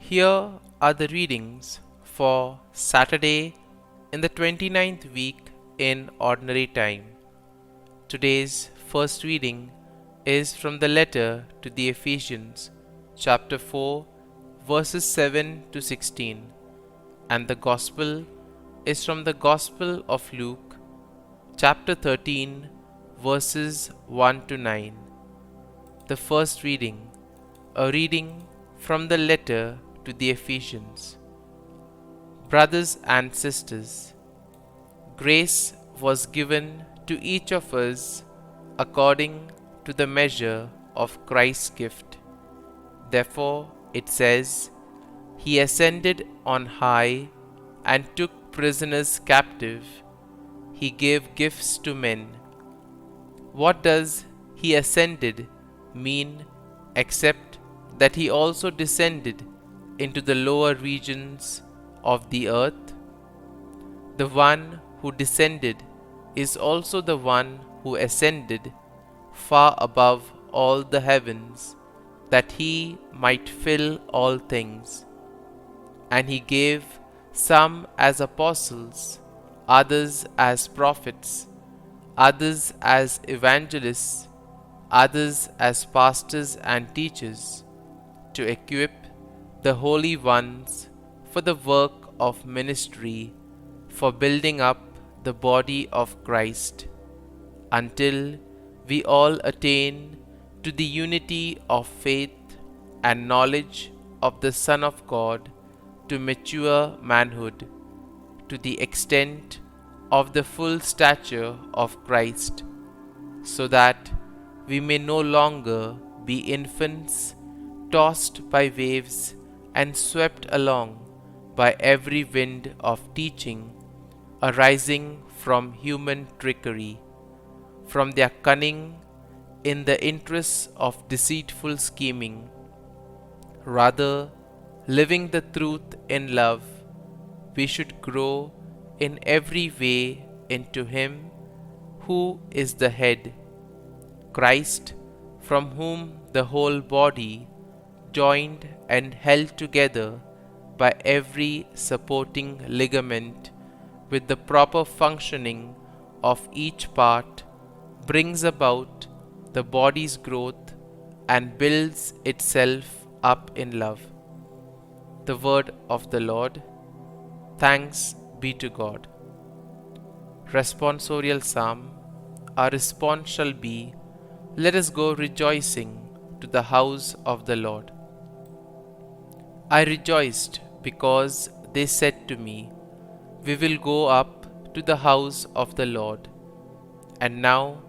Here are the readings for Saturday in the 29th week in Ordinary Time. Today's first reading is from the letter to the Ephesians, chapter 4, verses 7 to 16, and the Gospel is from the Gospel of Luke, chapter 13, verses 1 to 9. The first reading, a reading from the letter to the Ephesians. Brothers and sisters, grace was given to each of us according to the measure of Christ's gift. Therefore, it says, He ascended on high and took prisoners captive. He gave gifts to men. What does He ascended mean except that He also descended into the lower regions of the earth? The one who descended is also the one who ascended far above all the heavens, that He might fill all things. And He gave some as apostles, others as prophets, others as evangelists, others as pastors and teachers, to equip the holy ones for the work of ministry, for building up the body of Christ, until we all attain to the unity of faith and knowledge of the Son of God, to mature manhood, to the extent of the full stature of Christ, so that we may no longer be infants tossed by waves and swept along by every wind of teaching arising from human trickery, from their cunning in the interests of deceitful scheming. Rather, living the truth in love, we should grow in every way into Him who is the head, Christ, from whom the whole body, joined and held together by every supporting ligament, with the proper functioning of each part, brings about the body's growth and builds itself up in love. The word of the Lord. Thanks be to God. Responsorial Psalm. Our response shall be, Let us go rejoicing to the house of the Lord. I rejoiced because they said to me, We will go up to the house of the Lord. And now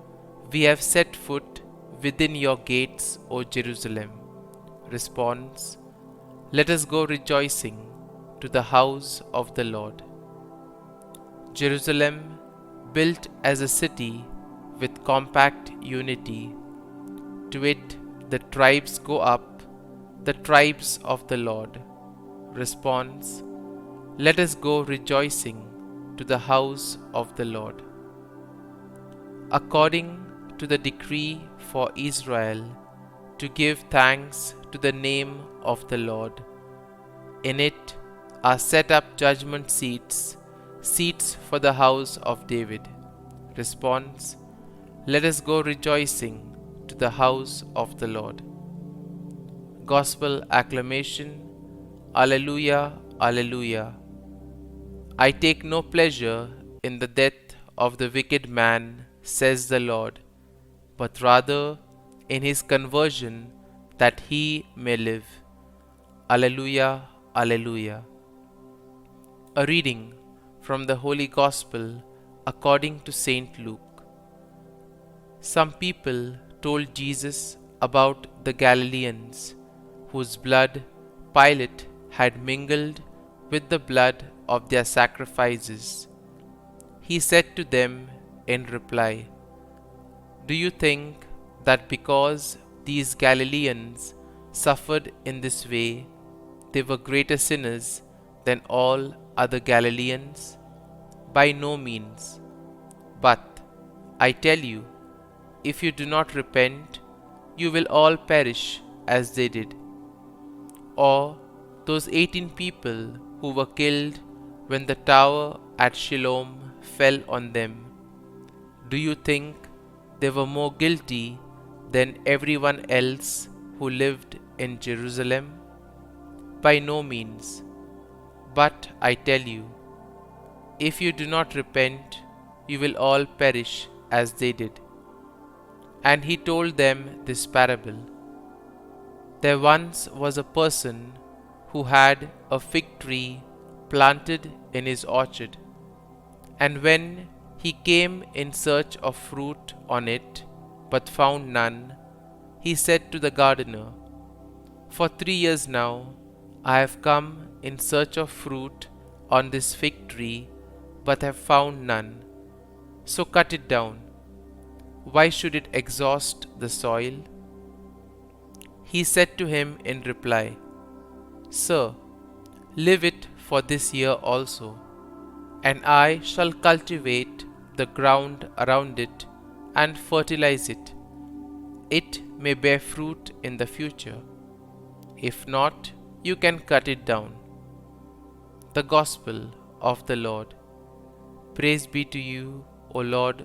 we have set foot within your gates, O Jerusalem. Response: Let us go rejoicing to the house of the Lord. Jerusalem, built as a city with compact unity, to it the tribes go up, the tribes of the Lord. Response: Let us go rejoicing to the house of the Lord. According to the decree for Israel, to give thanks to the name of the Lord. In it are set up judgment seats, seats for the house of David. Response: Let us go rejoicing to the house of the Lord. Gospel acclamation. Alleluia, Alleluia. I take no pleasure in the death of the wicked man, says the Lord, but rather in his conversion, that he may live. Alleluia, Alleluia. A reading from the Holy Gospel according to Saint Luke. Some people told Jesus about the Galileans, whose blood Pilate had mingled with the blood of their sacrifices. He said to them in reply, Do you think that because these Galileans suffered in this way, they were greater sinners than all other Galileans? By no means. But I tell you, if you do not repent, you will all perish as they did. Or those 18 people who were killed when the tower at Siloam fell on them, do you think they were more guilty than everyone else who lived in Jerusalem? By no means. But I tell you, if you do not repent, you will all perish as they did. And he told them this parable. There once was a person who had a fig tree planted in his orchard, and when he came in search of fruit on it, but found none, he said to the gardener, "For 3 years now I have come in search of fruit on this fig tree, but have found none. So cut it down. Why should it exhaust the soil?" He said to him in reply, "Sir, leave it for this year also, and I shall cultivate the ground around it and fertilize it. It may bear fruit in the future. If not, you can cut it down." The Gospel of the Lord. Praise be to you, O Lord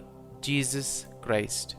Jesus Christ.